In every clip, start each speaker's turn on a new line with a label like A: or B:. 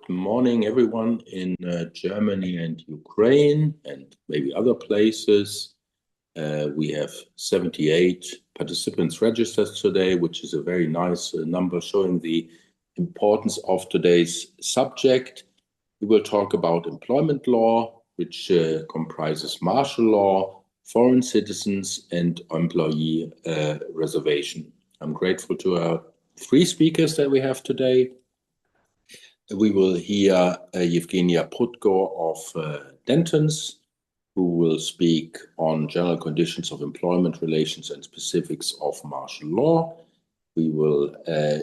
A: morning, everyone in Germany and Ukraine and maybe other places. We have 78 participants registered today, which is a very nice number showing the importance of today's subject. We will talk about employment law, which comprises martial law, foreign citizens, and employee reservation. I'm grateful to our three speakers that we have today. We will hear Evgenia Prudko of Dentons, who will speak on general conditions of employment relations and specifics of martial law. We will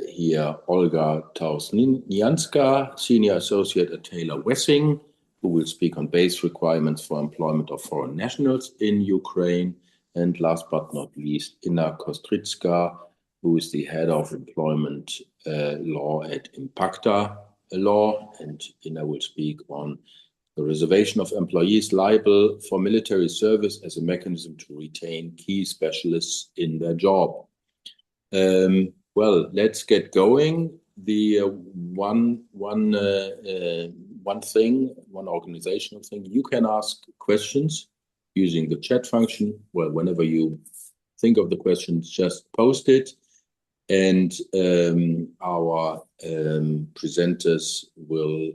A: hear Olga Tauzhnianska, Senior Associate at Taylor Wessing, who will speak on base requirements for employment of foreign nationals in Ukraine. And last but not least, Inna Kostrytska, who is the head of employment law at Impacta Law. And Inna will speak on the reservation of employees liable for military service as a mechanism to retain key specialists in their job. Well, let's get going. The one organizational thing, you can ask questions using the chat function. Well, whenever you think of the questions, just post it. And our presenters will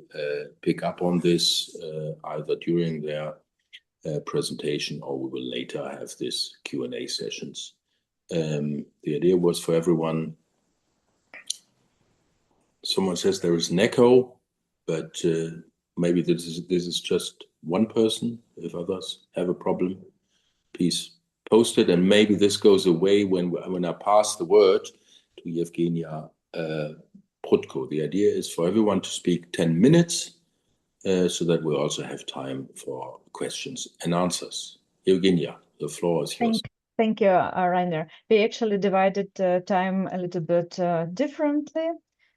A: pick up on this either during their presentation, or we will later have this Q&A sessions. The idea was for everyone. Someone says there is an echo, but maybe this is just one person. If others have a problem, please post it, and maybe this goes away when I pass the word to Evgenia Prudko. The idea is for everyone to speak 10 minutes so that we also have time for questions and answers. Evgenia, the floor is yours.
B: Thank you, Rainer. We actually divided time a little bit differently.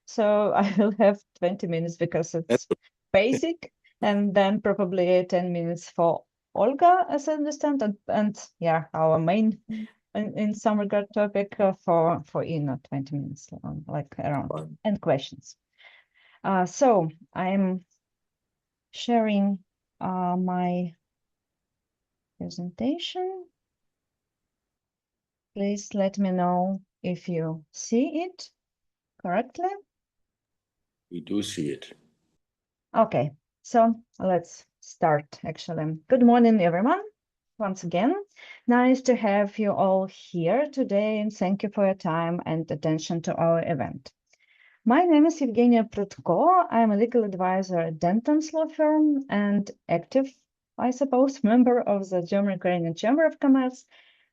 B: So I will have 20 minutes because it's basic, and then probably 10 minutes for Olga, as I understand, and yeah, our main in some regard topic for Inna, 20 minutes, like around, and questions. So I'm sharing my presentation. Please let me know if you see it correctly.
A: We do see it.
B: Okay, so let's start actually. Good morning, everyone. Once again, nice to have you all here today, and thank you for your time and attention to our event. My name is Evgenia Prudko. I'm a legal advisor at Dentons law firm and active, I suppose, member of the German-Ukrainian Chamber of Commerce.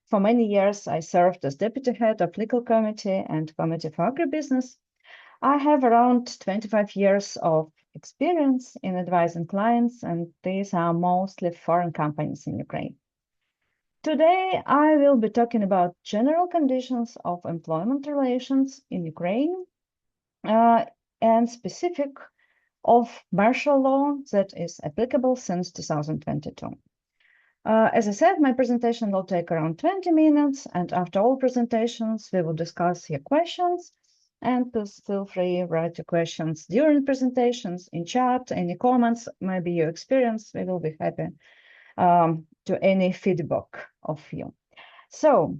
B: For many years, I served as deputy head of legal committee and committee for agribusiness. I have around 25 years of experience in advising clients, and these are mostly foreign companies in Ukraine. Today, I will be talking about general conditions of employment relations in Ukraine and specific of martial law that is applicable since 2022. As I said, my presentation will take around 20 minutes, and after all presentations, we will discuss your questions. And please feel free to write your questions during presentations, in chat, any comments, maybe your experience. We will be happy to any feedback of you. So,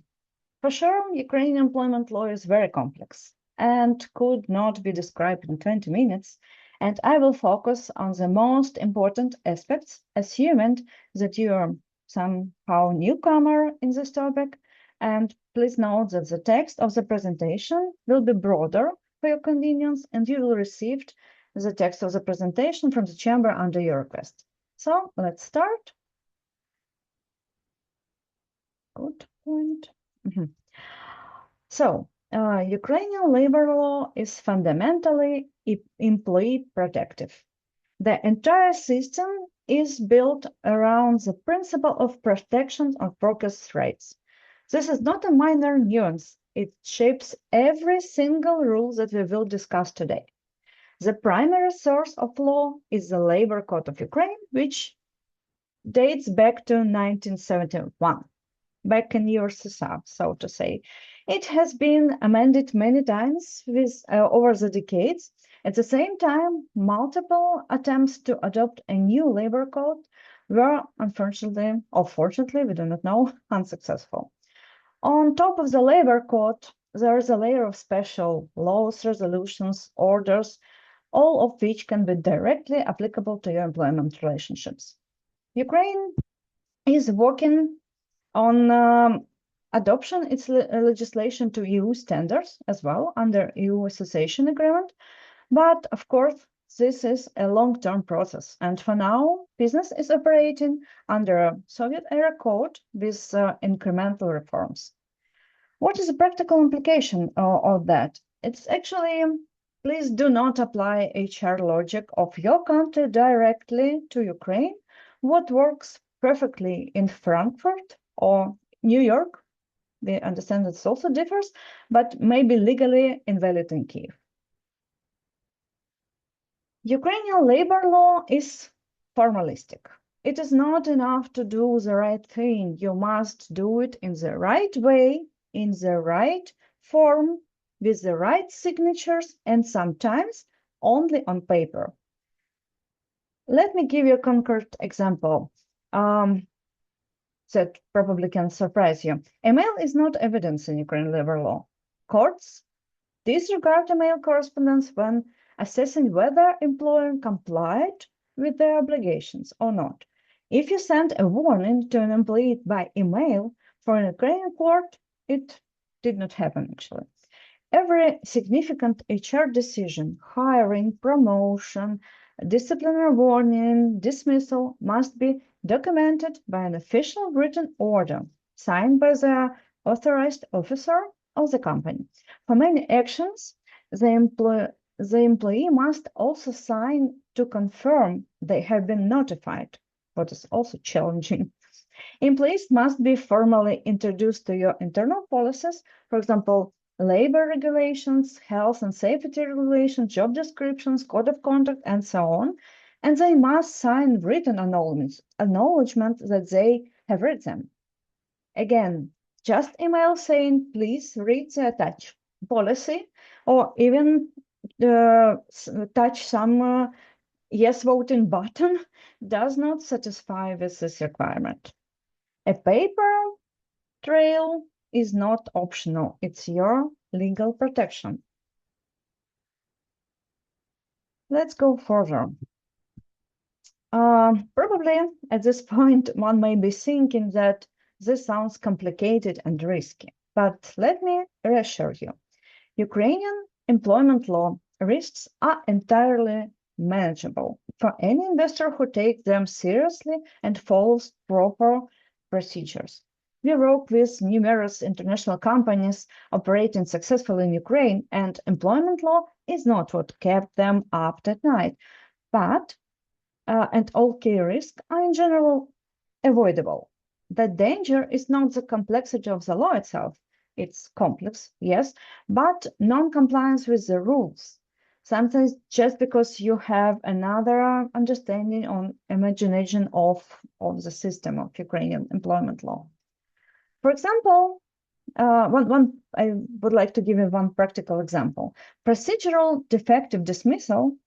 B: for sure, Ukrainian employment law is very complex and could not be described in 20 minutes. And I will focus on the most important aspects, assuming that you are somehow newcomer in this topic. And please note that the text of the presentation will be broader for your convenience, and you will receive the text of the presentation from the chamber under your request. So let's start. Good point. So Ukrainian labor law is fundamentally employee protective. The entire system is built around the principle of protection of workers' rights. This is not a minor nuance. It shapes every single rule that we will discuss today. The primary source of law is the Labor Code of Ukraine, which dates back to 1971, back in USSR, so to say. It has been amended many times over the decades, At the same time, multiple attempts to adopt a new labor code were unfortunately, or fortunately, we do not know, unsuccessful. On top of the labor code, there is a layer of special laws, resolutions, orders, all of which can be directly applicable to your employment relationships. Ukraine is working on adoption its legislation to EU standards as well under EU association agreement. But of course, this is a long-term process. And for now, business is operating under a Soviet-era code with incremental reforms. What is the practical implication of that? It's actually, please do not apply HR logic of your country directly to Ukraine. What works perfectly in Frankfurt or New York, we understand that it also differs, but maybe legally invalid in Kyiv. Ukrainian labor law is formalistic. It is not enough to do the right thing. You must do it in the right way, in the right form, with the right signatures, and sometimes only on paper. Let me give you a concrete example that probably can surprise you. Email is not evidence in Ukrainian labor law. Courts disregard email correspondence when assessing whether employer complied with their obligations or not. If you send a warning to an employee by email for an Ukrainian court, it did not happen actually. Every significant HR decision, hiring, promotion, disciplinary warning, dismissal, must be documented by an official written order signed by the authorized officer of the company. For many actions, the employee must also sign to confirm they have been notified, what is also challenging. Employees must be formally introduced to your internal policies, for example, labor regulations, health and safety regulations, job descriptions, code of conduct, and so on. And they must sign written acknowledgement that they have read them. Again, just email saying, please read the attached policy, or even touch some yes voting button does not satisfy with this requirement. A paper trail is not optional. It's your legal protection. Let's go further. Probably at this point, one may be thinking that this sounds complicated and risky, but let me reassure you. Ukrainian employment law risks are entirely manageable for any investor who takes them seriously and follows proper procedures. We work with numerous international companies operating successfully in Ukraine, and employment law is not what kept them up at night, but and all key risks are in general avoidable. The danger is not the complexity of the law itself. It's complex, yes, but non-compliance with the rules. Sometimes just because you have another understanding or imagination of the system of Ukrainian employment law. For example, I would like to give you one practical example. Procedural defective dismissal,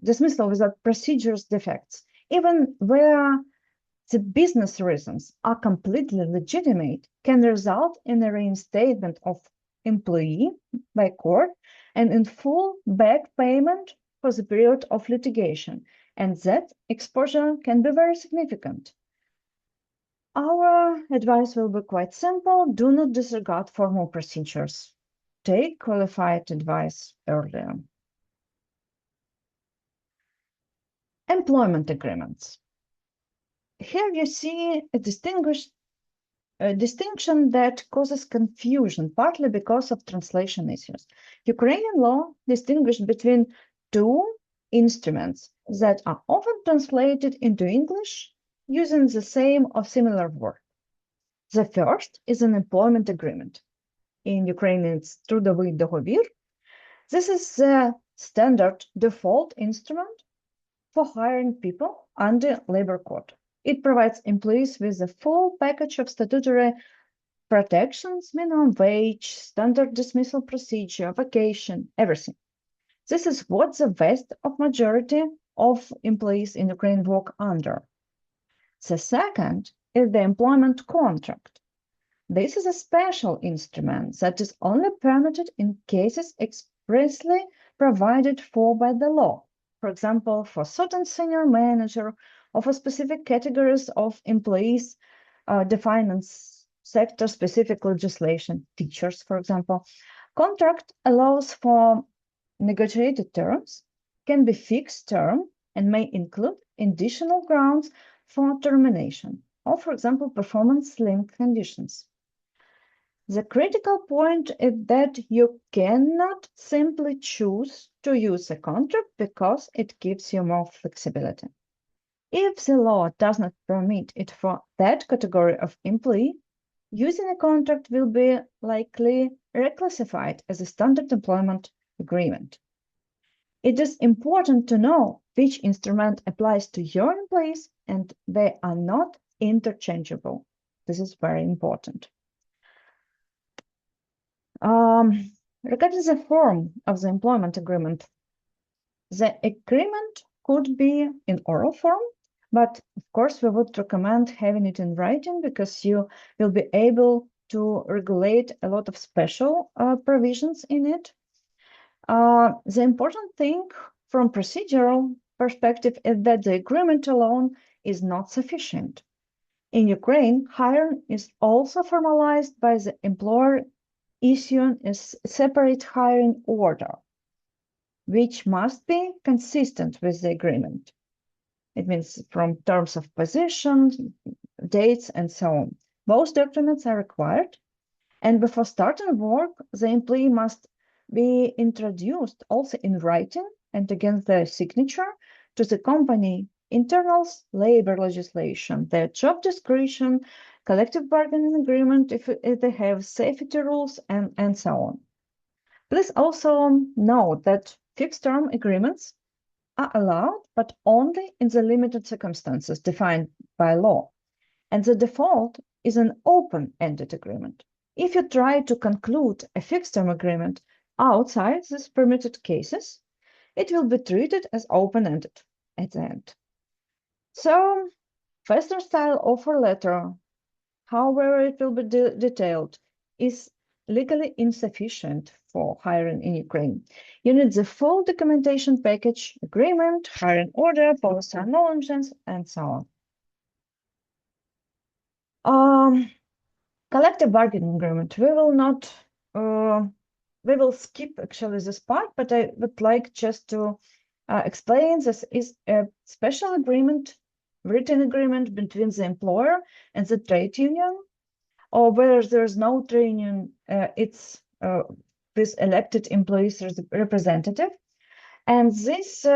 B: dismissal without procedures defects, even where the business reasons are completely legitimate, can result in a reinstatement of employee by court and in full back payment for the period of litigation, and that exposure can be very significant. Our advice will be quite simple. Do not disregard formal procedures. Take qualified advice earlier. Employment agreements. Here you see a distinction that causes confusion, partly because of translation issues. Ukrainian law distinguishes between two instruments that are often translated into English using the same or similar word. The first is an employment agreement. In Ukrainian, it's трудовий договір. This is the standard default instrument for hiring people under labor code. It provides employees with a full package of statutory protections, minimum wage, standard dismissal procedure, vacation, everything. This is what the vast of majority of employees in Ukraine work under. The second is the employment contract. This is a special instrument that is only permitted in cases expressly provided for by the law. For example, for certain senior manager or for specific categories of employees defined in sector-specific legislation, teachers, for example. Contract allows for negotiated terms, can be fixed term, and may include additional grounds for termination, or, for example, performance-linked conditions. The critical point is that you cannot simply choose to use a contract because it gives you more flexibility. If the law does not permit it for that category of employee, using a contract will be likely reclassified as a standard employment agreement. It is important to know which instrument applies to your employees, and they are not interchangeable. This is very important. Regarding the form of the employment agreement, the agreement could be in oral form, but of course we would recommend having it in writing because you will be able to regulate a lot of special provisions in it. The important thing from procedural perspective is that the agreement alone is not sufficient. In Ukraine, hiring is also formalized by the employer issuing a separate hiring order, which must be consistent with the agreement. It means from terms of position, dates, and so on. Both documents are required, and before starting work, the employee must be introduced also in writing and against their signature to the company internals, labor legislation, their job description, collective bargaining agreement if they have safety rules, and so on. Please also note that fixed-term agreements are allowed, but only in the limited circumstances defined by law, and the default is an open-ended agreement. If you try to conclude a fixed-term agreement outside these permitted cases, it will be treated as open-ended at the end. So, Western-style offer letter, however it will be detailed, is legally insufficient for hiring in Ukraine. You need the full documentation package, agreement, hiring order, policy acknowledgements, and so on. Collective bargaining agreement. We will skip actually this part, but I would like just to explain this is a special agreement, written agreement between the employer and the trade union, or where there's no trade union, it's this elected employees representative. And this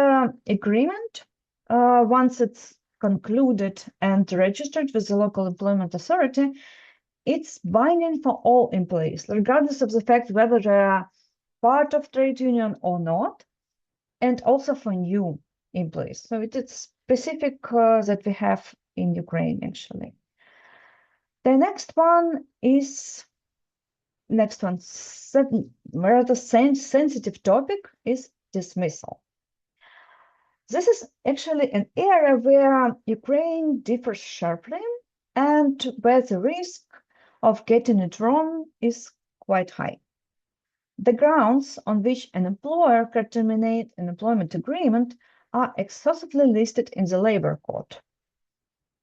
B: agreement, once it's concluded and registered with the local employment authority, it's binding for all employees, regardless of the fact whether they are part of trade union or not, and also for new employees. So it is specific that we have in Ukraine, actually. The next one is, rather sensitive topic is dismissal. This is actually an area where Ukraine differs sharply and where the risk of getting it wrong is quite high. The grounds on which an employer can terminate an employment agreement are exhaustively listed in the labor code.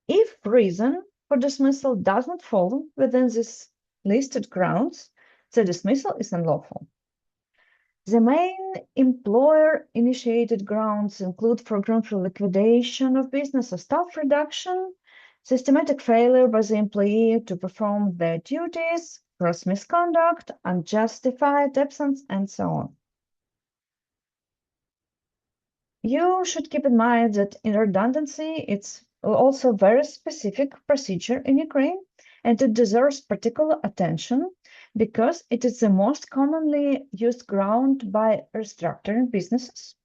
B: If reason for dismissal does not fall within these listed grounds, the dismissal is unlawful. The main employer-initiated grounds include, for example, liquidation of business or staff reduction, systematic failure by the employee to perform their duties, gross misconduct, unjustified absence, and so on. You should keep in mind that in redundancy, it's also a very specific procedure in Ukraine, and it deserves particular attention because it is the most commonly used ground by restructuring businesses,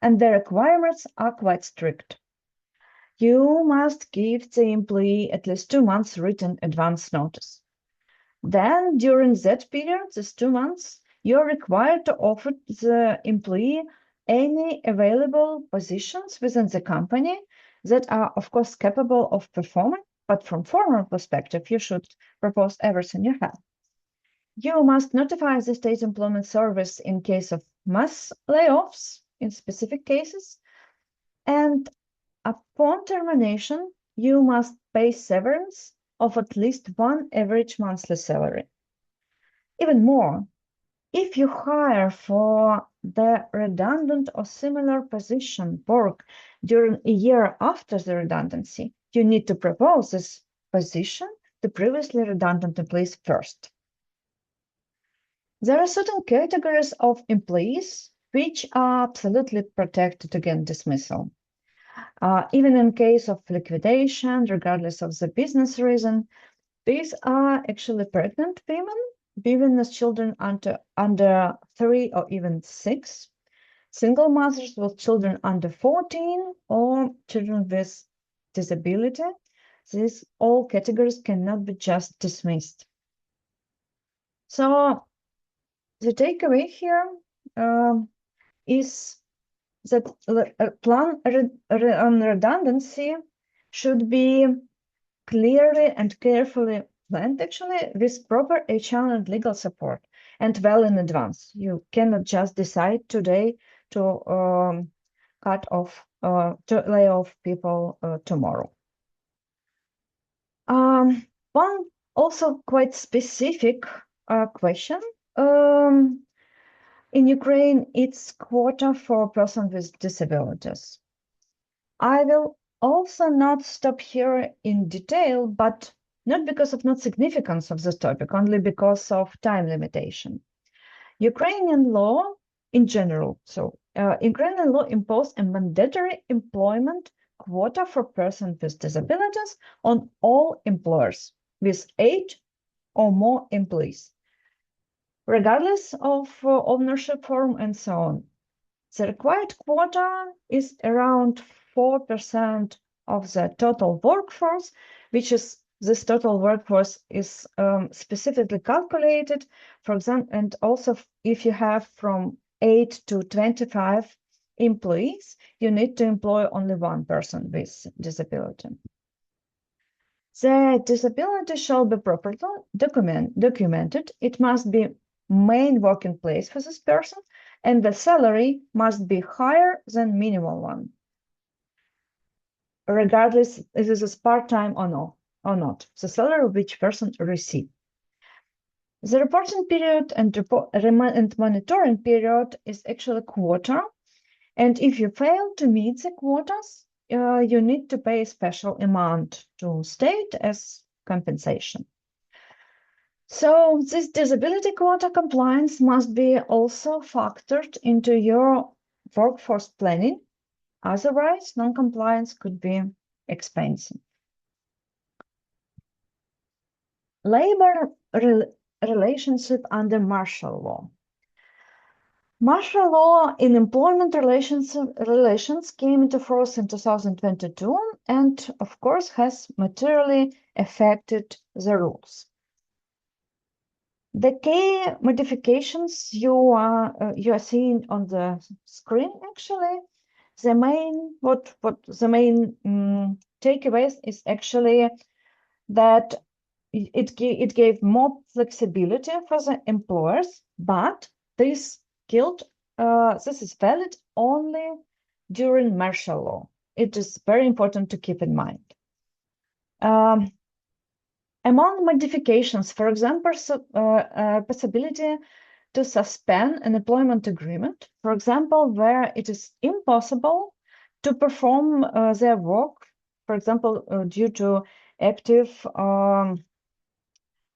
B: and the requirements are quite strict. You must give the employee at least 2 months written advance notice. Then during that period, these 2 months, you're required to offer the employee any available positions within the company that are, of course, capable of performing, but from formal perspective, you should propose everything you have. You must notify the State Employment Service in case of mass layoffs in specific cases, and upon termination, you must pay severance of at least 1 average monthly salary. Even more, if you hire for the redundant or similar position work during a year after the redundancy, you need to propose this position to previously redundant employees first. There are certain categories of employees which are absolutely protected against dismissal. Even in case of liquidation, regardless of the business reason, these are actually pregnant women with children under 3 or even 6, single mothers with children under 14, or children with disability. These all categories cannot be just dismissed. So the takeaway here is that a plan on redundancy should be clearly and carefully planned, actually, with proper HR and legal support, and well in advance. You cannot just decide today to to lay off people tomorrow. One also quite specific question. In Ukraine, it's quota for persons with disabilities. I will also not stop here in detail, but not because of not significance of this topic, only because of time limitation. Ukrainian law in general, Ukrainian law imposed a mandatory employment quota for persons with disabilities on all employers with 8 or more employees, regardless of ownership form and so on. The required quota is around 4% of the total workforce, which is this total workforce is specifically calculated, for example, and also if you have from 8 to 25 employees, you need to employ only 1 person with disability. The disability shall be properly documented. It must be main working place for this person, and the salary must be higher than minimum one, regardless if this is part-time or not, the salary which person receives. The reporting period and monitoring period is actually a quota, and if you fail to meet the quotas, you need to pay a special amount to state as compensation. So this disability quota compliance must be also factored into your workforce planning. Otherwise, non-compliance could be expensive. Labor relationship under martial law. Martial law in employment relations came into force in 2022 and, of course, has materially affected the rules. The key modifications you are seeing on the screen, actually, the main takeaways is actually that it gave more flexibility for the employers, but this is valid only during martial law. It is very important to keep in mind. Among modifications, for example, possibility to suspend an employment agreement, for example, where it is impossible to perform their work, for example, due to active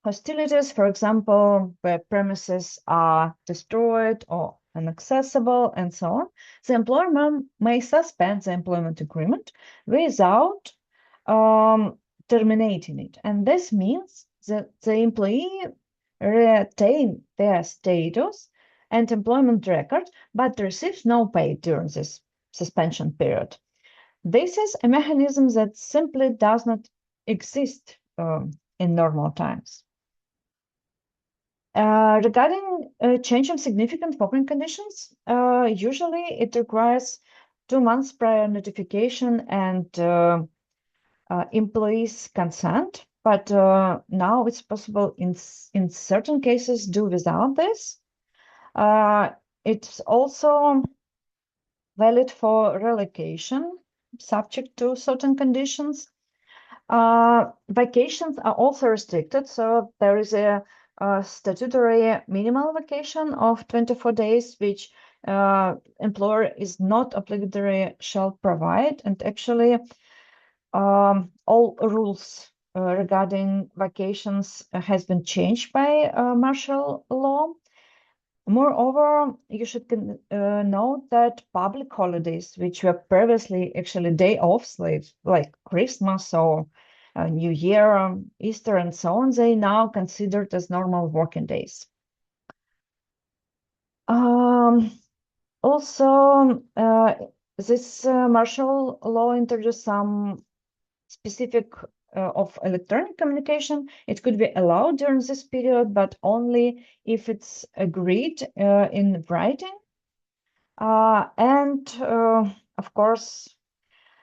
B: hostilities, for example, where premises are destroyed or inaccessible and so on, the employer may suspend the employment agreement without terminating it. And this means that the employee retain their status and employment record, but receives no pay during this suspension period. This is a mechanism that simply does not exist in normal times. Regarding changing significant working conditions, usually it requires 2 months prior notification and employees' consent, but now it's possible in certain cases do without this. It's also valid for relocation, subject to certain conditions. Vacations are also restricted, so there is a statutory minimal vacation of 24 days, which employer is not obligatory shall provide, and actually all rules regarding vacations has been changed by martial law. Moreover, you should note that public holidays, which were previously actually day offs, like Christmas or New Year, Easter, and so on, they now considered as normal working days. Also, this martial law introduced some specific of electronic communication. It could be allowed during this period, but only if it's agreed in writing. And of course,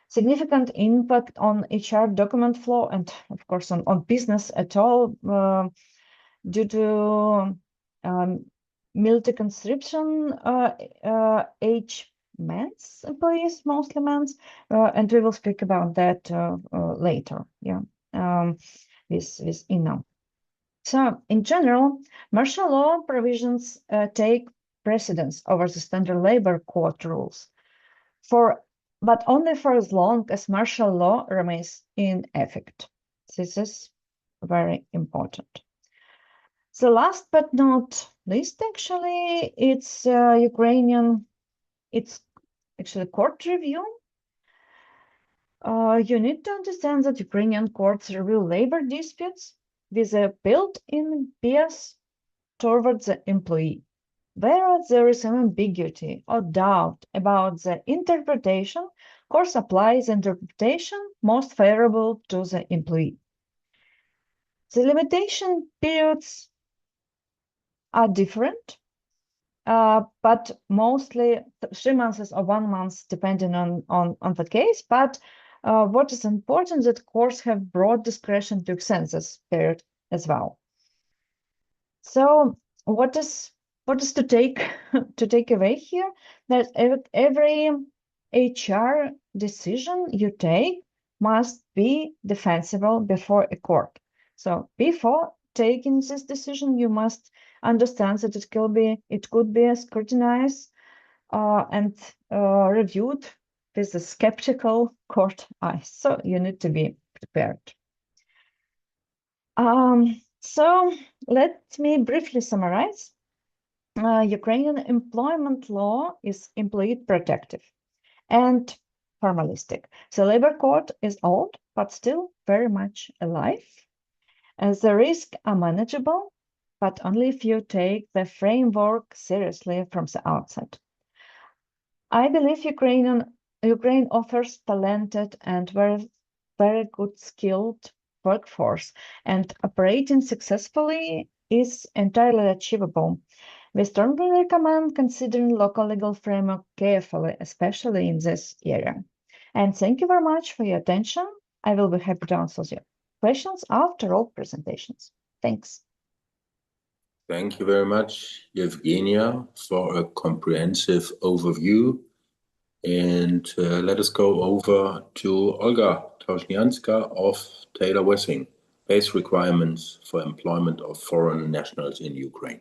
B: significant impact on HR document flow and of course on business at all due to multi-conscription age men's employees, mostly men's, and we will speak about that later, with Inna. So in general, martial law provisions take precedence over the standard labor court rules, but only for as long as martial law remains in effect. This is very important. So last but not least, actually, it's Ukrainian, it's actually court review. You need to understand that Ukrainian courts review labor disputes with a built-in bias towards the employee. Whereas there is an ambiguity or doubt about the interpretation, court applies interpretation most favorable to the employee. The limitation periods are different, but mostly 3 months or 1 month, depending on the case. But what is important that courts have broad discretion to extend this period as well. So what is to take away here? That every HR decision you take must be defensible before a court. So before taking this decision, you must understand that it could be scrutinized and reviewed with a skeptical court eyes. So you need to be prepared. So let me briefly summarize. Ukrainian employment law is employee protective and formalistic. The labor code is old, but still very much alive. As the risks are manageable, but only if you take the framework seriously from the outset. I believe Ukraine offers talented and very good skilled workforce, and operating successfully is entirely achievable. We strongly recommend considering local legal framework carefully, especially in this area. And thank you very much for your attention. I will be happy to answer your questions after all presentations. Thanks.
A: Thank you very much, Evgenia, for a comprehensive overview. And let us go over to Olga Tauzhnianska of Taylor Wessing, base requirements for employment of foreign nationals in Ukraine.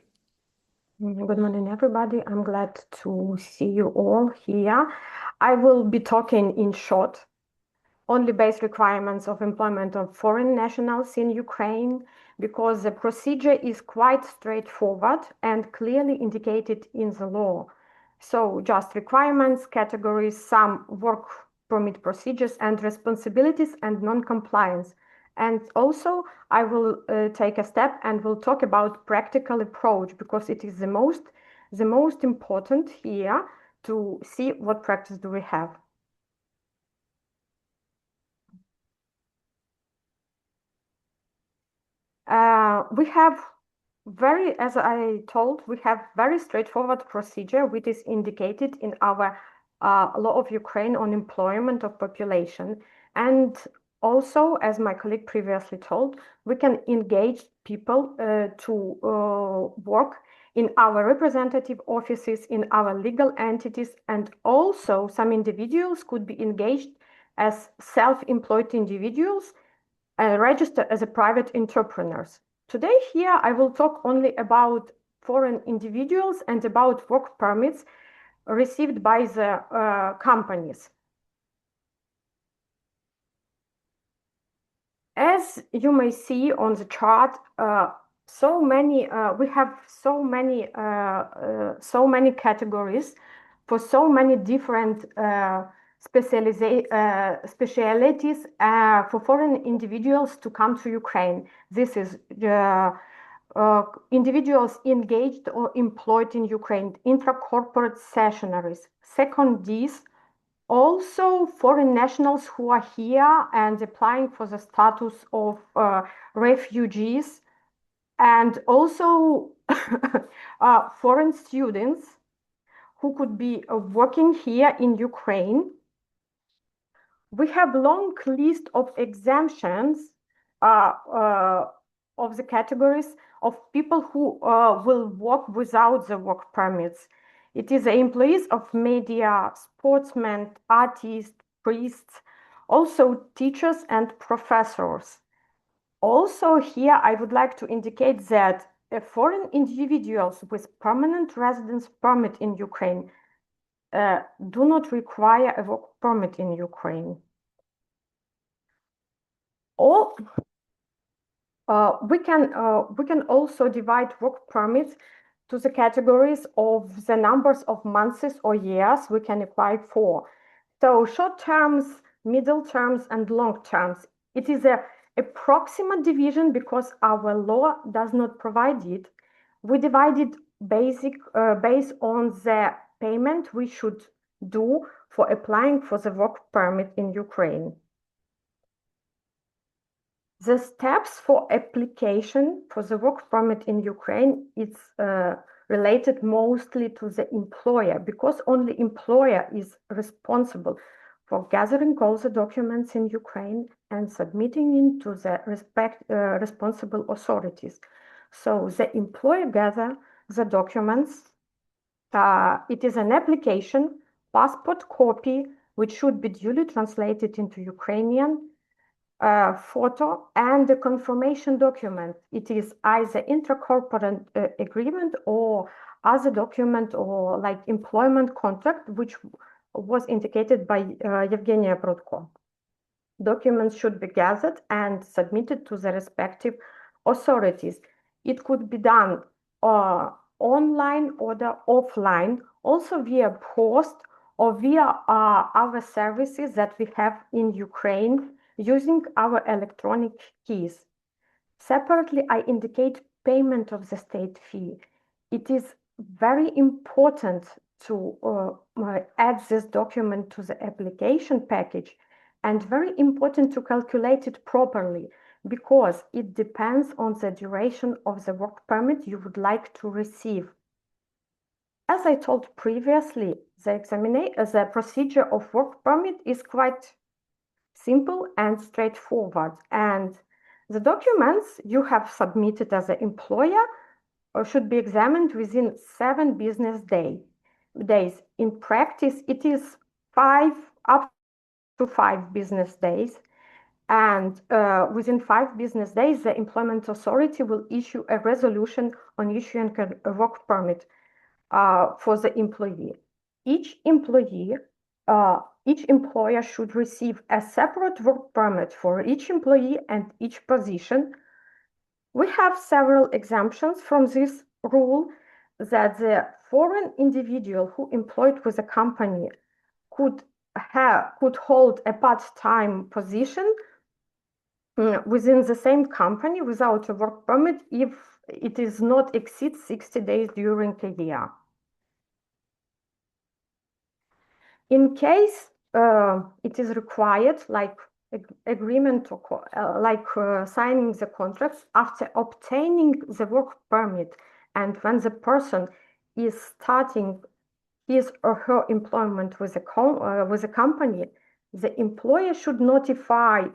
C: Good morning, everybody. I'm glad to see you all here. I will be talking in short, only base requirements of employment of foreign nationals in Ukraine, because the procedure is quite straightforward and clearly indicated in the law. So just requirements, categories, some work permit procedures and responsibilities and non-compliance. And also I will take a step and will talk about practical approach, because it is the most important here to see what practice do we have. as I told, we have very straightforward procedure, which is indicated in our law of Ukraine on employment of population. And also, as my colleague previously told, we can engage people to work in our representative offices, in our legal entities, and also some individuals could be engaged as self-employed individuals and register as a private entrepreneurs. Today here I will talk only about foreign individuals and about work permits received by the companies. As you may see on the chart, we have so many categories for so many different specialities for foreign individuals to come to Ukraine. This is individuals engaged or employed in Ukraine, intra-corporate stationaries, secondees, also foreign nationals who are here and applying for the status of refugees, and also foreign students who could be working here in Ukraine. We have long list of exemptions of the categories of people who will work without the work permits. It is the employees of media, sportsmen, artists, priests, also teachers and professors. Also here, I would like to indicate that foreign individuals with permanent residence permit in Ukraine do not require a work permit in Ukraine. Or we can also divide work permits to the categories of the numbers of months or years we can apply for. So short terms, middle terms, and long terms. It is a approximate division because our law does not provide it. We divide it based on the payment we should do for applying for the work permit in Ukraine. The steps for application for the work permit in Ukraine is related mostly to the employer, because only employer is responsible for gathering all the documents in Ukraine and submitting it to the responsible authorities. So the employer gather the documents. It is an application, passport copy, which should be duly translated into Ukrainian, photo, and the confirmation document. It is either intracorporate agreement or other document or like employment contract, which was indicated by Evgenia Prudko. Documents should be gathered and submitted to the respective authorities. It could be done online or offline, also via post or via our services that we have in Ukraine using our electronic keys. Separately, I indicate payment of the state fee. It is very important to add this document to the application package, and very important to calculate it properly, because it depends on the duration of the work permit you would like to receive. As I told previously, the procedure of work permit is quite simple and straightforward, and the documents you have submitted as an employer should be examined within 7 business days. In practice, it is up to 5 business days, and within 5 business days, the employment authority will issue a resolution on issuing a work permit for the employee. Each employer should receive a separate work permit for each employee and each position. We have several exemptions from this rule, that the foreign individual who employed with a company could hold a part-time position within the same company without a work permit if it is not exceed 60 days during a year. In case it is required, like agreement, signing the contracts after obtaining the work permit, and when the person is starting his or her employment with a company, the employer should notify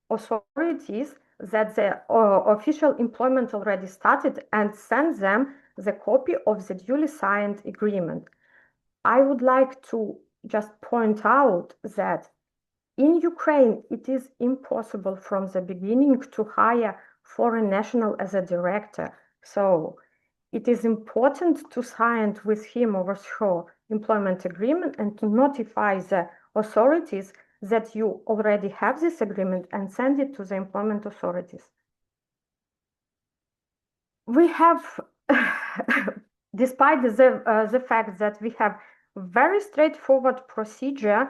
C: authorities that the official employment already started and send them the copy of the duly signed agreement. I would like to just point out that in Ukraine, it is impossible from the beginning to hire foreign national as a director. So it is important to sign with him or her employment agreement and to notify the authorities that you already have this agreement and send it to the employment authorities. We have, despite the fact that we have very straightforward procedure,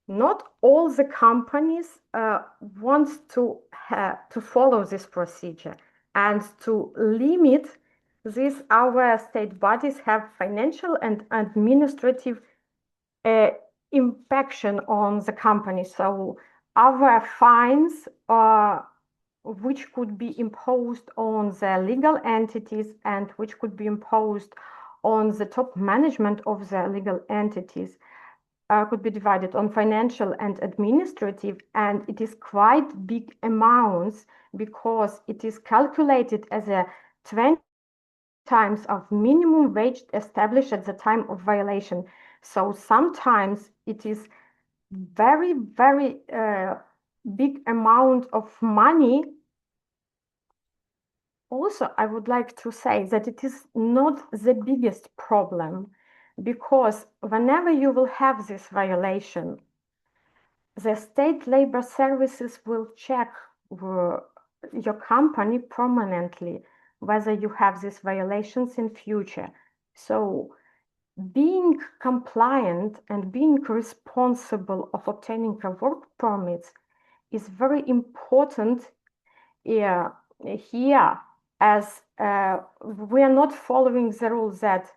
C: not all the companies want to follow this procedure, and to limit this, our state bodies have financial and administrative impact on the company. So our fines, which could be imposed on the legal entities and which could be imposed on the top management of the legal entities, could be divided on financial and administrative, and it is quite big amounts because it is calculated as a 20 times of minimum wage established at the time of violation. So sometimes it is very, very big amount of money. Also, I would like to say that it is not the biggest problem, because whenever you will have this violation, the state labor services will check your company permanently whether you have these violations in future. So being compliant and being responsible of obtaining a work permits is very important here, as we are not following the rule that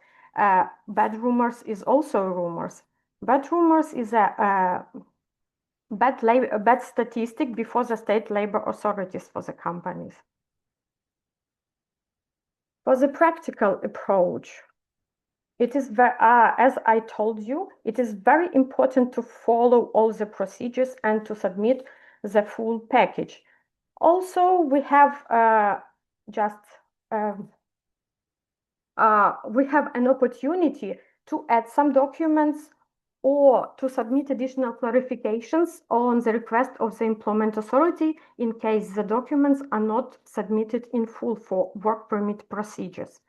C: bad rumors is also rumors. Bad rumors is a bad statistic before the state labor authorities for the companies. For the practical approach, it is as I told you, it is very important to follow all the procedures and to submit the full package. Also, we have we have an opportunity to add some documents or to submit additional clarifications on the request of the employment authority in case the documents are not submitted in full for work permit procedures.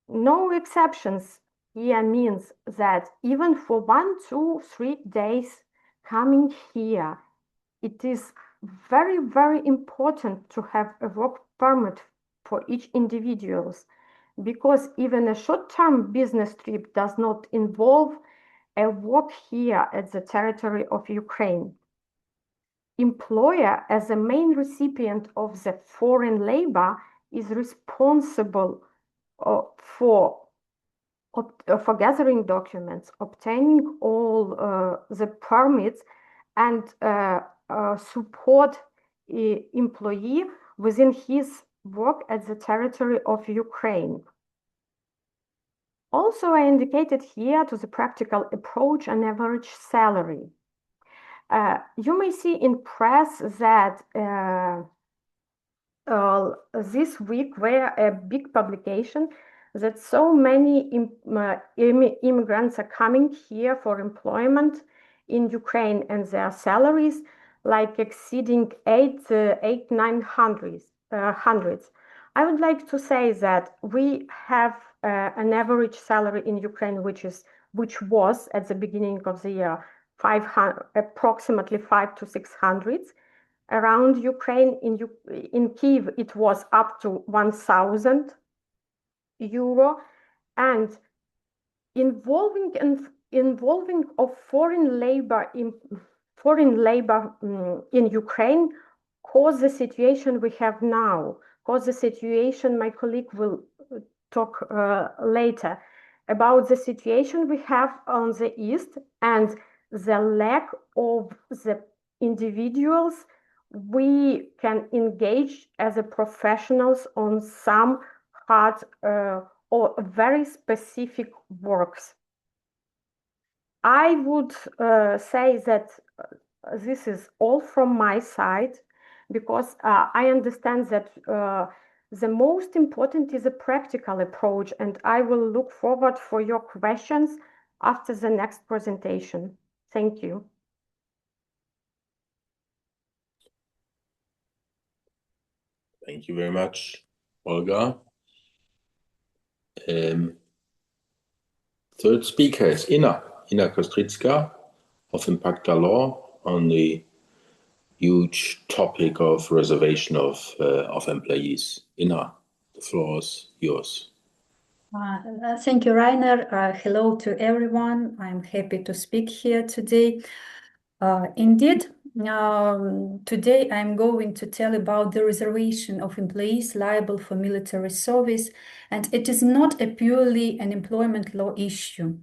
C: No exceptions here means that even for 1, 2, 3 days coming here, it is very, very important to have a work permit for each individuals, because even a short-term business trip does not involve a work here at the territory of Ukraine. Employer, as a main recipient of the foreign labor, is responsible for gathering documents, obtaining all the permits, and support employee within his work at the territory of Ukraine. Also, I indicated here to the practical approach an average salary. You may see in press that this week were a big publication that so many immigrants are coming here for employment in Ukraine, and their salaries like exceeding 900. I would like to say that we have an average salary in Ukraine, which was at the beginning of the year approximately 500 to 600. Around Ukraine, in Kiev, it was up to 1,000 euro, and involving of foreign labor in Ukraine caused the situation we have now. Caused the situation, my colleague will talk later about the situation we have on the east and the lack of the individuals, we can engage as a professionals on some hard or very specific works. I would say that this is all from my side, because I understand that the most important is a practical approach, and I will look forward for your questions after the next presentation. Thank you.
A: Thank you very much, Olga. Third speaker is Inna Kostrytska of Impacta Law on the huge topic of reservation of employees. Inna, the floor is yours.
D: Thank you, Rainer. Hello to everyone. I'm happy to speak here today. Indeed, today I'm going to tell about the reservation of employees liable for military service, and it is not a purely an employment law issue.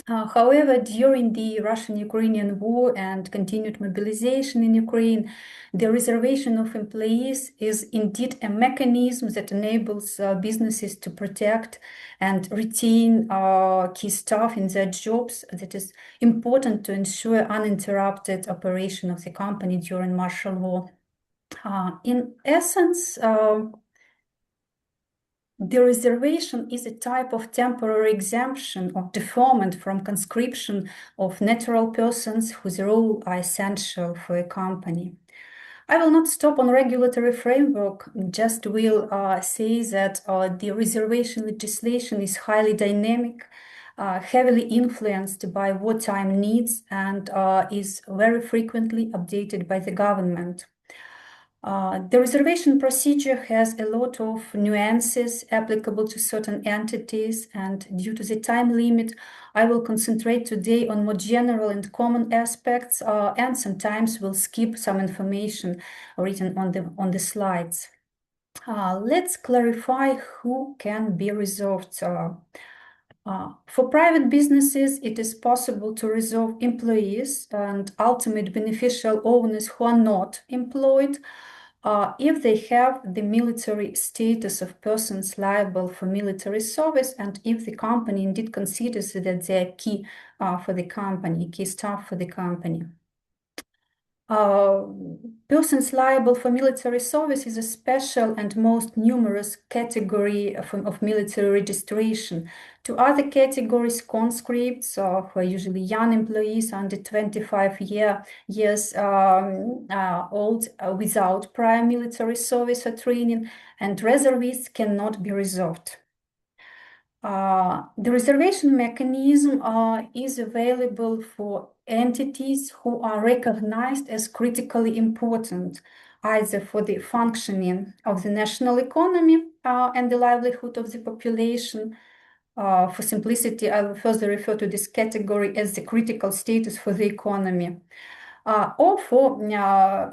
D: However, during the Russian-Ukrainian war and continued mobilization in Ukraine, the reservation of employees is indeed a mechanism that enables businesses to protect and retain key staff in their jobs. That is important to ensure uninterrupted operation of the company during martial law. In essence, the reservation is a type of temporary exemption or deferment from conscription of natural persons whose role are essential for a company. I will not stop on regulatory framework, just will say that the reservation legislation is highly dynamic, heavily influenced by wartime needs, and is very frequently updated by the government. The reservation procedure has a lot of nuances applicable to certain entities, and due to the time limit, I will concentrate today on more general and common aspects, and sometimes will skip some information written on the slides. Let's clarify who can be reserved. For private businesses, it is possible to reserve employees and ultimate beneficial owners who are not employed, if they have the military status of persons liable for military service, and if the company indeed considers that they are key for the company, key staff for the company. Persons liable for military service is a special and most numerous category of military registration. Two other categories, conscripts, who are usually young employees under 25 years old without prior military service or training, and reservists cannot be reserved. The reservation mechanism is available for entities who are recognized as critically important, either for the functioning of the national economy and the livelihood of the population. For simplicity, I will further refer to this category as the critical status for the economy. Or for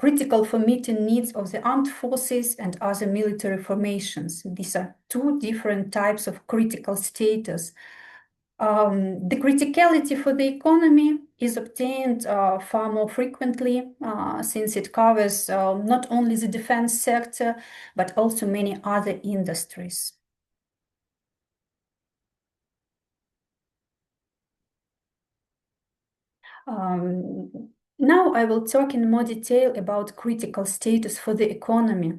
D: critical for meeting needs of the armed forces and other military formations. These are two different types of critical status. The criticality for the economy is obtained far more frequently, since it covers not only the defense sector, but also many other industries. Now I will talk in more detail about critical status for the economy.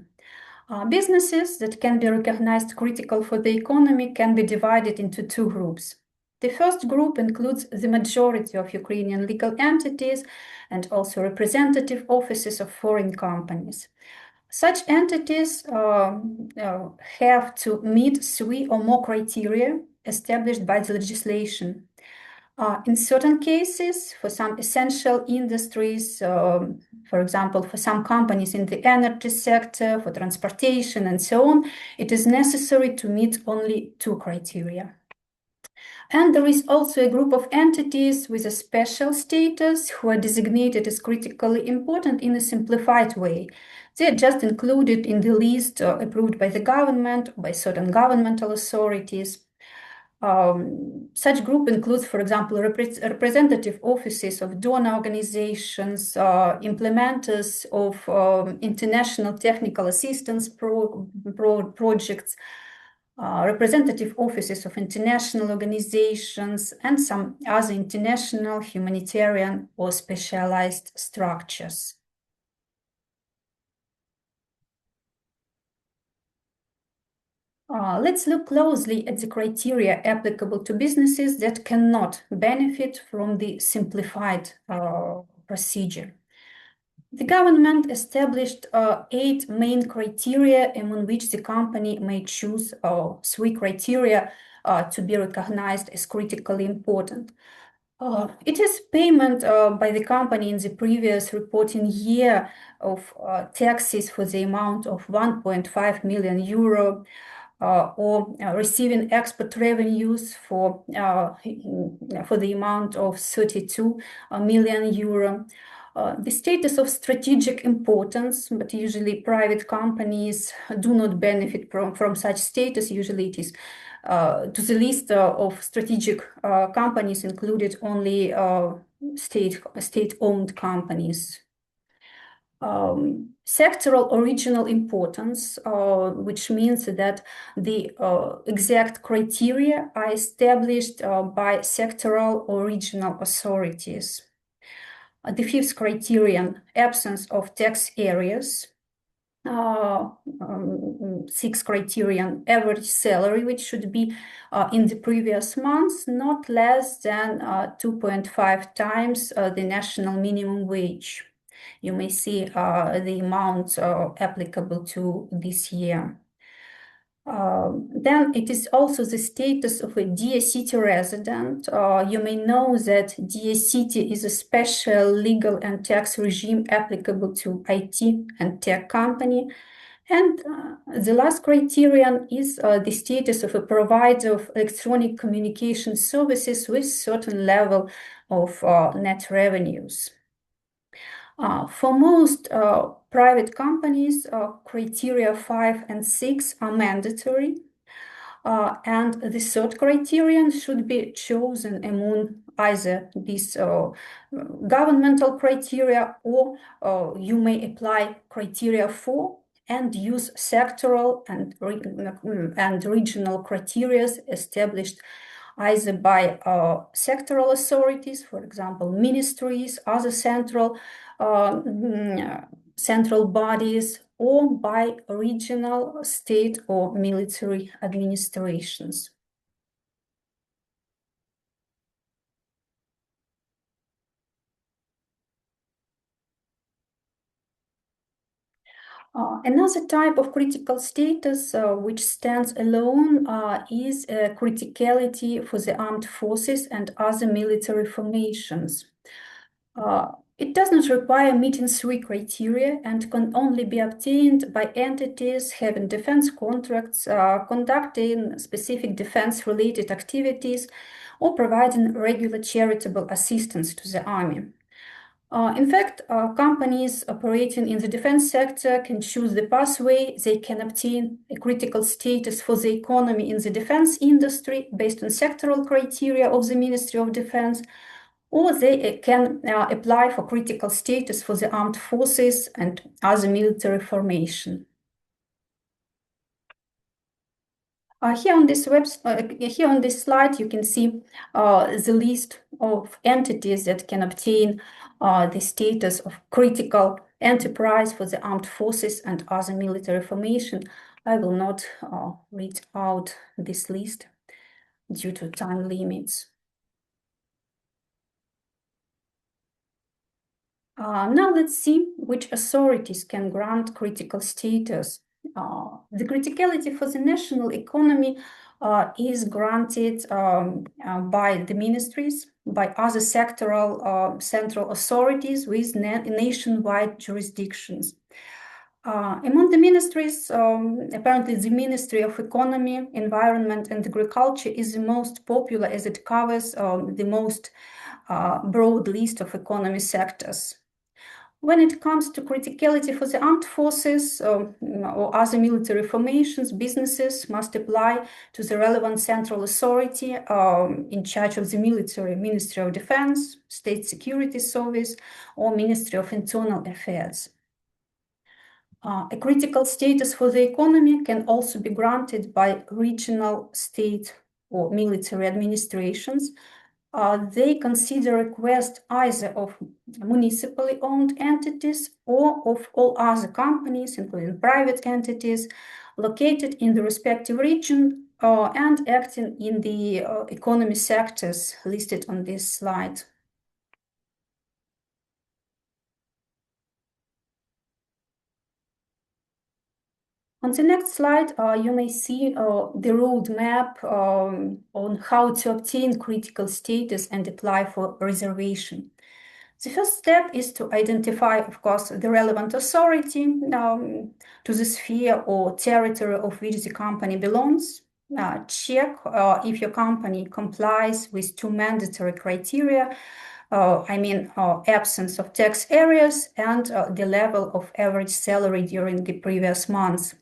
D: Businesses that can be recognized critical for the economy can be divided into two groups. The first group includes the majority of Ukrainian legal entities and also representative offices of foreign companies. Such entities have to meet 3 or more criteria established by the legislation. In certain cases, for some essential industries, for example, for some companies in the energy sector, for transportation and so on, it is necessary to meet only 2 criteria. And there is also a group of entities with a special status who are designated as critically important in a simplified way. They are just included in the list approved by the government or by certain governmental authorities. Such group includes, for example, representative offices of donor organizations, implementers of international technical assistance projects, representative offices of international organizations, and some other international humanitarian or specialized structures. Let's look closely at the criteria applicable to businesses that cannot benefit from the simplified procedure. The government established 8 main criteria, among which the company may choose 3 criteria to be recognized as critically important. It is payment by the company in the previous reporting year of taxes for the amount of 1.5 million euro, or receiving export revenues for the amount of 32 million euro. The status of strategic importance, but usually private companies do not benefit from such status. Usually it is to the list of strategic companies included only state-owned companies. Sectoral original importance, which means that the exact criteria are established by sectoral or regional authorities. The 5th criterion, absence of tax areas. 6th criterion, average salary, which should be in the previous months not less than 2.5 times the national minimum wage. You may see the amount applicable to this year. Then it is also the status of a dear city resident. You may know that dear city is a special legal and tax regime applicable to IT and tech company. And the last criterion is the status of a provider of electronic communication services with certain level of net revenues. For most private companies, criteria 5 and 6 are mandatory, and the 3rd criterion should be chosen among either these governmental criteria, or you may apply criteria 4 and use sectoral and regional criteria established either by sectoral authorities, for example, ministries, other central bodies, or by regional, state, or military administrations. Another type of critical status which stands alone is criticality for the armed forces and other military formations. It does not require meeting 3 criteria and can only be obtained by entities having defense contracts, conducting specific defense-related activities, or providing regular charitable assistance to the army. In fact, companies operating in the defense sector can choose the pathway. They can obtain a critical status for the economy in the defense industry based on sectoral criteria of the Ministry of Defense, or they can apply for critical status for the armed forces and other military formation. Here on this slide, you can see the list of entities that can obtain the status of critical enterprise for the armed forces and other military formation. I will not read out this list due to time limits. Now let's see which authorities can grant critical status. The criticality for the national economy is granted by the ministries, by other sectoral central authorities with nationwide jurisdictions. Among the ministries, apparently the Ministry of Economy, Environment and Agriculture is the most popular, as it covers the most broad list of economy sectors. When it comes to criticality for the armed forces or other military formations, businesses must apply to the relevant central authority in charge of the military, Ministry of Defense, State Security Service, or Ministry of Internal Affairs. A critical status for the economy can also be granted by regional, state, or military administrations. They consider requests either of municipally owned entities or of all other companies, including private entities, located in the respective region and acting in the economy sectors listed on this slide. On the next slide, you may see the roadmap on how to obtain critical status and apply for reservation. The first step is to identify, of course, the relevant authority to the sphere or territory of which the company belongs. Check if your company complies with two mandatory criteria, absence of tax areas and the level of average salary during the previous months.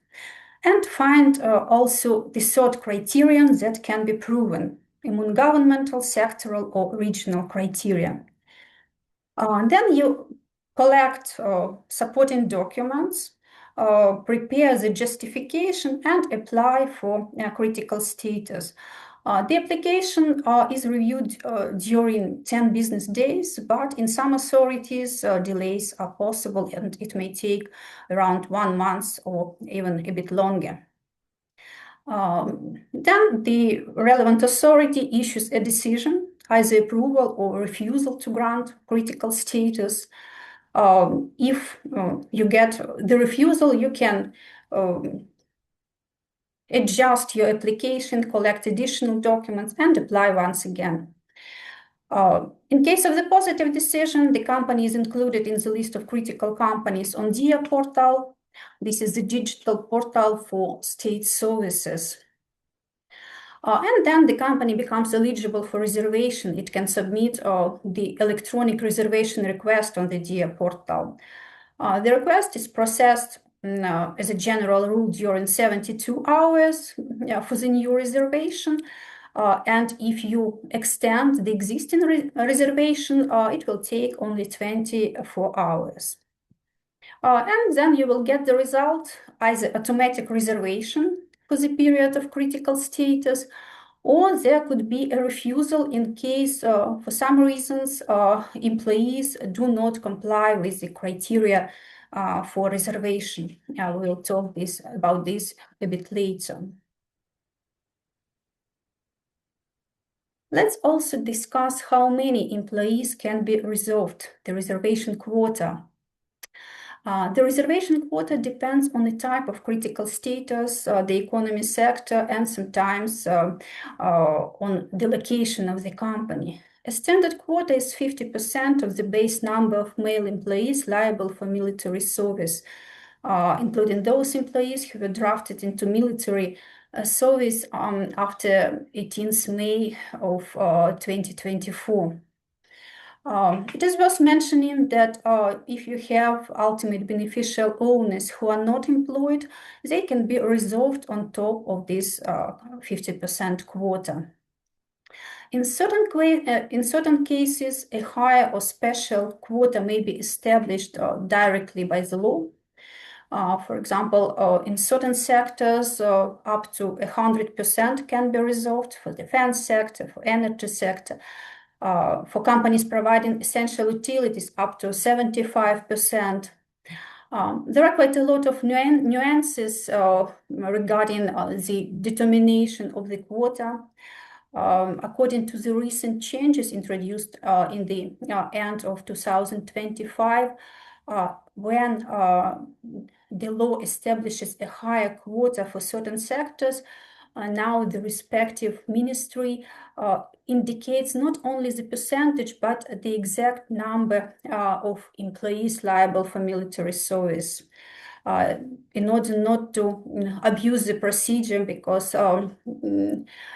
D: And find also the third criterion that can be proven among governmental, sectoral, or regional criteria. Then you collect supporting documents, prepare the justification, and apply for critical status. The application is reviewed during 10 business days, but in some authorities, delays are possible and it may take around 1 month or even a bit longer. Then the relevant authority issues a decision, either approval or refusal to grant critical status. If you get the refusal, you can adjust your application, collect additional documents, and apply once again. In case of the positive decision, the company is included in the list of critical companies on DIA portal. This is the digital portal for state services. And then the company becomes eligible for reservation. It can submit the electronic reservation request on the DIA portal. The request is processed as a general rule during 72 hours for the new reservation. And if you extend the existing reservation, it will take only 24 hours. And then you will get the result, either automatic reservation for the period of critical status, or there could be a refusal in case, for some reasons, employees do not comply with the criteria for reservation. We'll talk about this a bit later. Let's also discuss how many employees can be reserved, the reservation quota. The reservation quota depends on the type of critical status, the economy sector, and sometimes on the location of the company. A standard quota is 50% of the base number of male employees liable for military service, including those employees who were drafted into military service after 18th May of 2024. It is worth mentioning that if you have ultimate beneficial owners who are not employed, they can be resolved on top of this 50% quota. In certain cases, a higher or special quota may be established directly by the law. For example, in certain sectors, up to 100% can be resolved for defense sector, for energy sector. For companies providing essential utilities, up to 75%. There are quite a lot of nuances regarding the determination of the quota. According to the recent changes introduced in the end of 2025, when the law establishes a higher quota for certain sectors, now the respective ministry indicates not only the percentage, but the exact number of employees liable for military service. In order not to abuse the procedure, because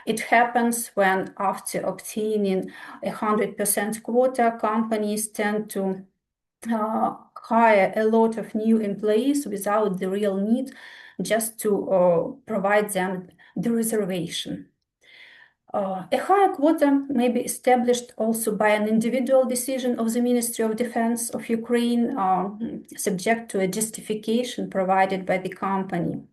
D: it happens when after obtaining 100% quota, companies tend to hire a lot of new employees without the real need, just to provide them the reservation. A higher quota may be established also by an individual decision of the Ministry of Defense of Ukraine, subject to a justification provided by the company.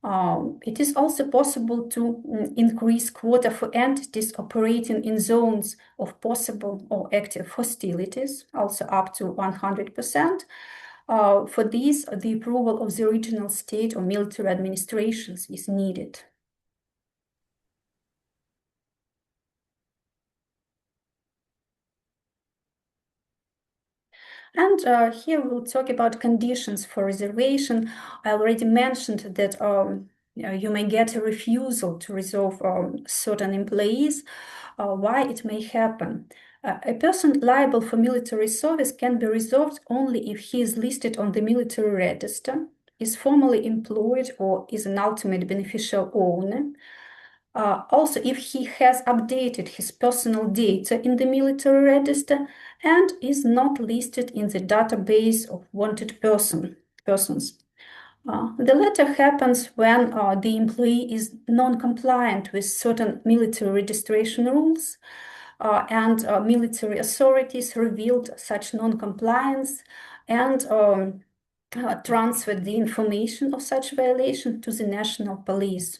D: It is also possible to increase quota for entities operating in zones of possible or active hostilities, also up to 100%. For these, the approval of the regional state or military administrations is needed. And here we'll talk about conditions for reservation. I already mentioned that you may get a refusal to reserve certain employees. Why it may happen? A person liable for military service can be reserved only if he is listed on the military register, is formally employed, or is an ultimate beneficial owner. Also, if he has updated his personal data in the military register and is not listed in the database of wanted persons. The latter happens when the employee is non-compliant with certain military registration rules, and military authorities revealed such non-compliance and transferred the information of such violation to the national police.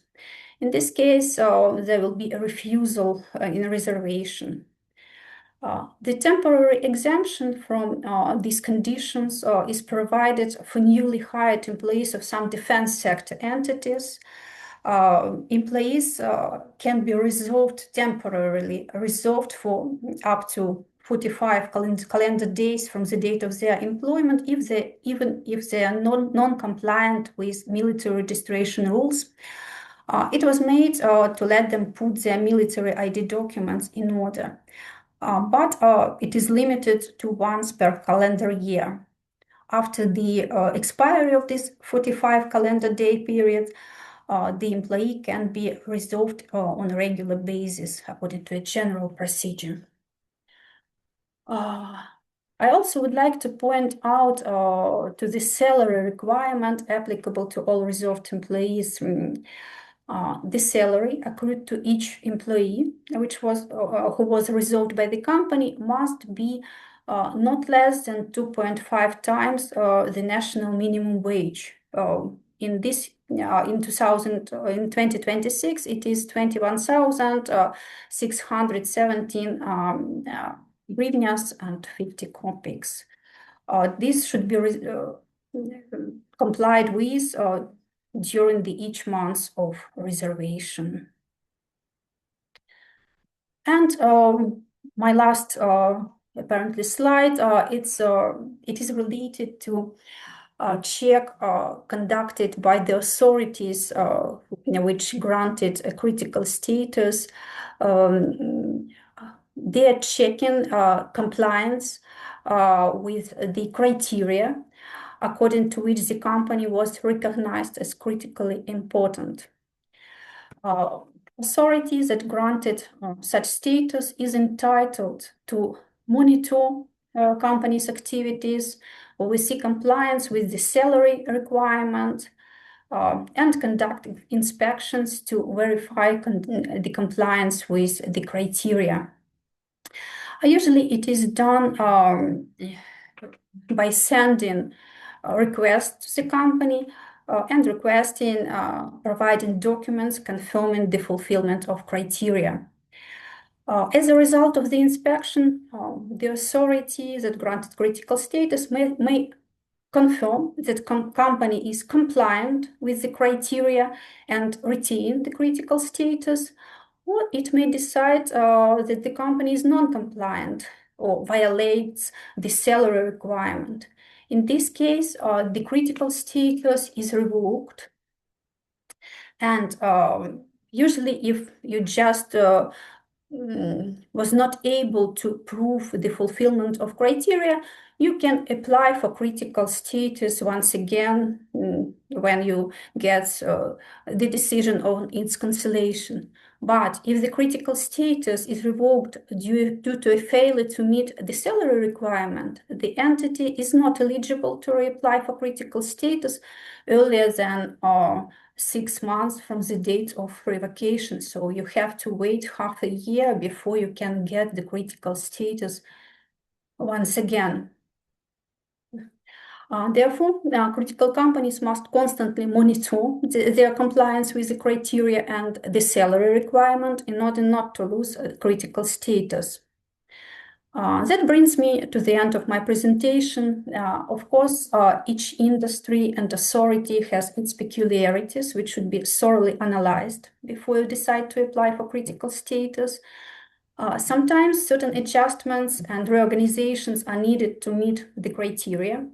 D: In this case, there will be a refusal in reservation. The temporary exemption from these conditions is provided for newly hired employees of some defense sector entities. Employees can be temporarily reserved for up to 45 calendar days from the date of their employment, even if they are non-compliant with military registration rules. It was made to let them put their military ID documents in order, but it is limited to once per calendar year. After the expiry of this 45 calendar day period, the employee can be resolved on a regular basis according to a general procedure. I also would like to point out to the salary requirement applicable to all reserved employees. The salary accrued to each employee, who was reserved by the company, must be not less than 2.5 times the national minimum wage. In 2026, it is 21,617 hryvnias and 50 kopecks. This should be complied with during each month of reservation. And my last apparently slide, it is related to check conducted by the authorities which granted a critical status. They are checking compliance with the criteria according to which the company was recognized as critically important. Authorities that granted such status is entitled to monitor company's activities, oversee compliance with the salary requirement, and conduct inspections to verify the compliance with the criteria. Usually it is done by sending a request to the company and requesting providing documents confirming the fulfillment of criteria. As a result of the inspection, the authority that granted critical status may confirm that company is compliant with the criteria and retain the critical status, or it may decide that the company is non-compliant or violates the salary requirement. In this case, the critical status is revoked. And usually if you just was not able to prove the fulfillment of criteria, you can apply for critical status once again when you get the decision on its cancellation. But if the critical status is revoked due to a failure to meet the salary requirement, the entity is not eligible to reapply for critical status earlier than 6 months from the date of revocation. So you have to wait half a year before you can get the critical status once again. Therefore, critical companies must constantly monitor their compliance with the criteria and the salary requirement in order not to lose critical status. That brings me to the end of my presentation. Of course, each industry and authority has its peculiarities, which should be thoroughly analyzed before you decide to apply for critical status. Sometimes certain adjustments and reorganizations are needed to meet the criteria.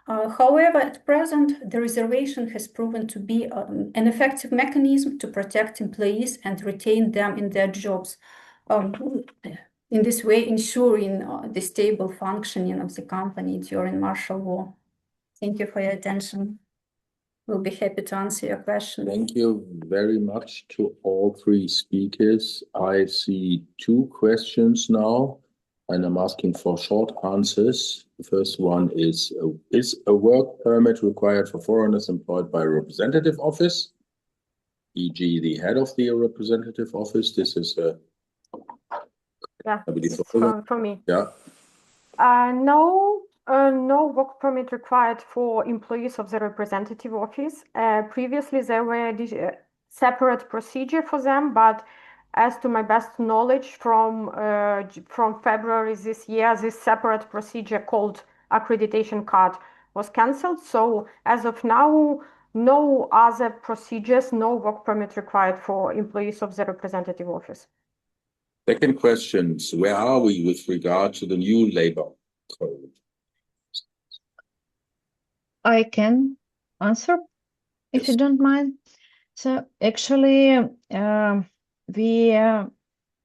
D: However, at present, the reservation has proven to be an effective mechanism to protect employees and retain them in their jobs. In this way, ensuring the stable functioning of the company during martial law. Thank you for your attention. We'll be happy to answer your questions.
A: Thank you very much to all three speakers. I see 2 questions now, and I'm asking for short answers. The first one is a work permit required for foreigners employed by a representative office, e.g. the head of the representative office? This is
C: Yeah,
A: I believe
C: for me.
A: Yeah.
C: No work permit required for employees of the representative office. Previously, there were a separate procedure for them, but as to my best knowledge, from February this year, this separate procedure called accreditation card was cancelled. So as of now, no other procedures, no work permit required for employees of the representative office.
A: Second question, where are we with regard to the new labor code?
B: I can answer if you don't mind. So actually, we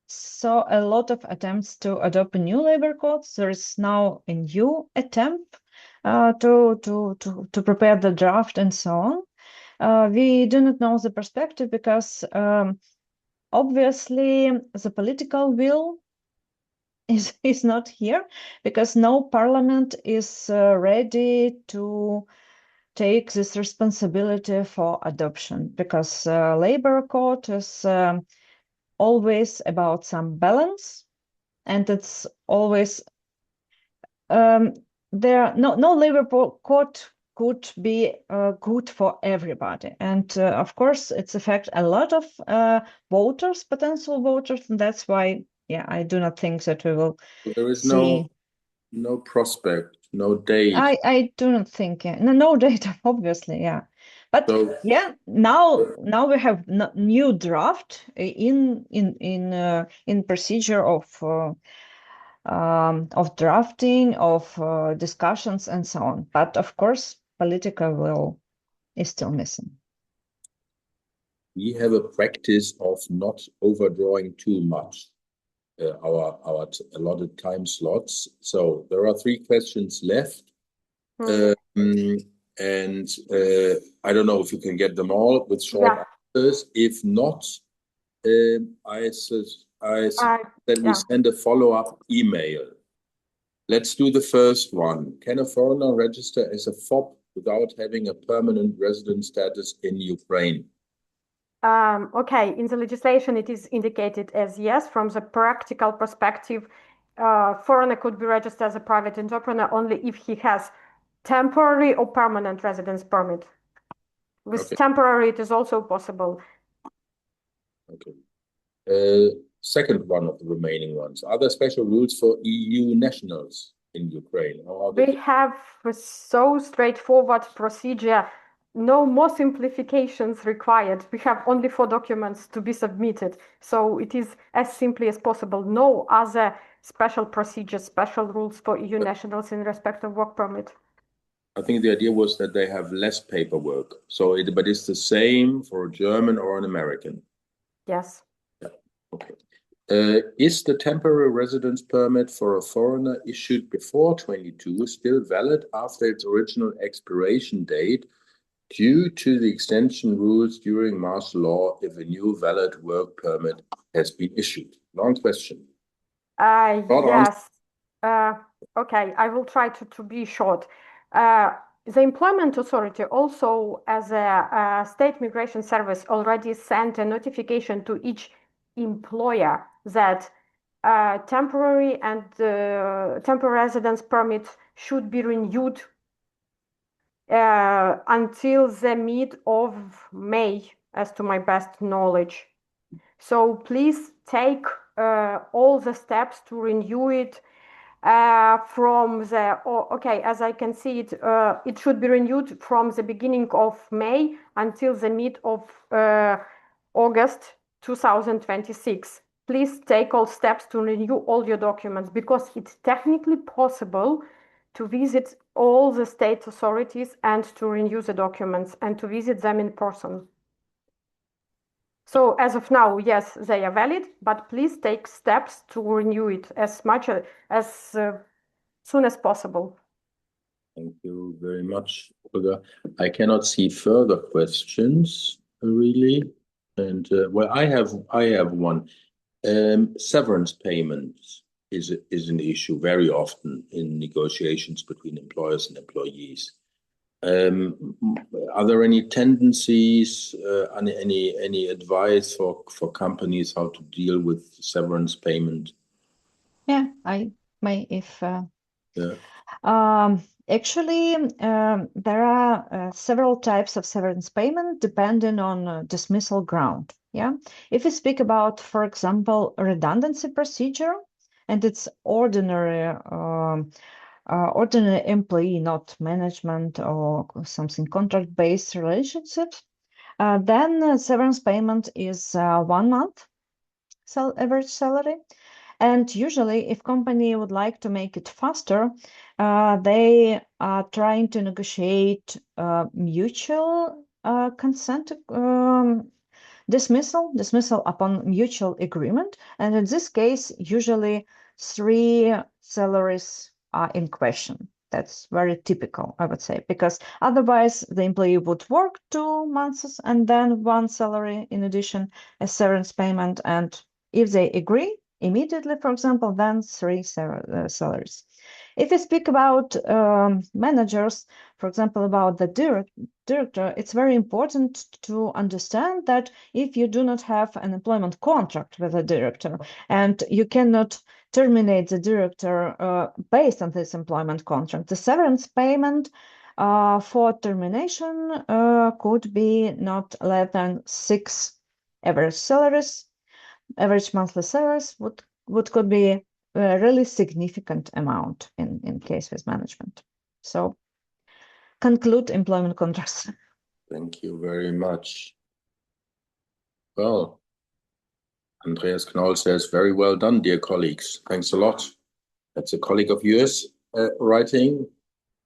B: saw a lot of attempts to adopt a new labor code. There is now a new attempt to prepare the draft and so on. We do not know the perspective because obviously the political will is not here, because no parliament is ready to take this responsibility for adoption, because labor code is always about some balance, and it's always no labor code could be good for everybody, and of course it's affect a lot of voters, potential voters, and that's why I do not think that we will
A: There is
B: see
A: no prospect, no date.
B: I do not think no data, obviously, but
A: So,
B: now we have new draft in procedure of drafting, of discussions and so on, but of course political will is still missing.
A: we have a practice of not overdrawing too much our allotted time slots. So there are 3 questions left. And I don't know if you can get them all with short answers. If not, I suggest that we send a follow-up email. Let's do the first one. Can a foreigner register as a FOB without having a permanent resident status in Ukraine?
C: Okay, in the legislation it is indicated as yes. From the practical perspective, foreigner could be registered as a private entrepreneur only if he has temporary or permanent residence permit. With temporary, it is also possible.
A: Okay. Second one of the remaining ones. Are there special rules for EU nationals in Ukraine?
C: We have a so straightforward procedure. No more simplifications required. We have only 4 documents to be submitted. So it is as simply as possible. No other special procedures, special rules for EU nationals in respect of work permit.
A: I think the idea was that they have less paperwork. So, but it's the same for a German or an American.
C: Yes.
A: Yeah. Okay. Is the temporary residence permit for a foreigner issued before 22 still valid after its original expiration date due to the extension rules during martial law if a new valid work permit has been issued? Long question. Short
C: Yes. Okay, I will try to be short. The Employment Authority also, as a State Migration Service, already sent a notification to each employer that temporary and temporary residence permits should be renewed until the mid of May, as to my best knowledge. So please take all the steps to renew it from the, okay, as I can see it, it should be renewed from the beginning of May until the mid of August 2026. Please take all steps to renew all your documents because it's technically possible to visit all the state authorities and to renew the documents and to visit them in person. So as of now, yes, they are valid, but please take steps to renew it as soon as possible.
A: Thank you very much, Olga. I cannot see further questions, really. And well, I have one. Severance payments is an issue very often in negotiations between employers and employees. Are there any tendencies, any advice for companies how to deal with severance payment?
B: Yeah, I may if.
A: Yeah.
B: Actually, there are several types of severance payment depending on dismissal ground. Yeah, if we speak about, for example, a redundancy procedure, and it's ordinary employee, not management or something contract-based relationships, then severance payment is 1 month average salary. And usually, if company would like to make it faster, they are trying to negotiate mutual consent dismissal upon mutual agreement. And in this case, usually 3 salaries are in question. That's very typical, I would say, because otherwise the employee would work 2 months and then 1 salary in addition as severance payment. And if they agree immediately, for example, then 3 salaries. If we speak about managers, for example, about the director, it's very important to understand that if you do not have an employment contract with a director and you cannot terminate the director based on this employment contract, the severance payment for termination could be not less than 6 average monthly salaries could be a really significant amount in case with management. So conclude employment contracts.
A: Thank you very much. Well, Andreas Knoll says, very well done, dear colleagues. Thanks a lot. That's a colleague of yours writing.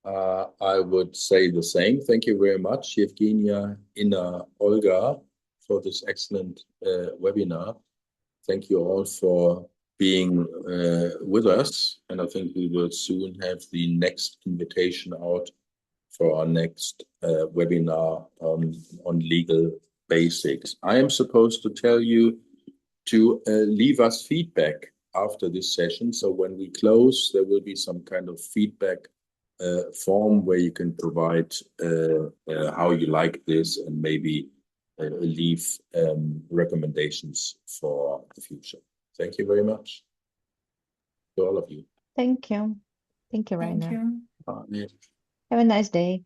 A: I would say the same. Thank you very much, Evgenia, Inna, Olga, for this excellent webinar. Thank you all for being with us. And I think we will soon have the next invitation out for our next webinar on legal basics. I am supposed to tell you to leave us feedback after this session. So when we close, there will be some kind of feedback form where you can provide how you like this and maybe leave recommendations for the future. Thank you very much to all of you.
B: Thank you. Thank you, Rainer.
D: Thank you.
A: Bye.
B: Have a nice day.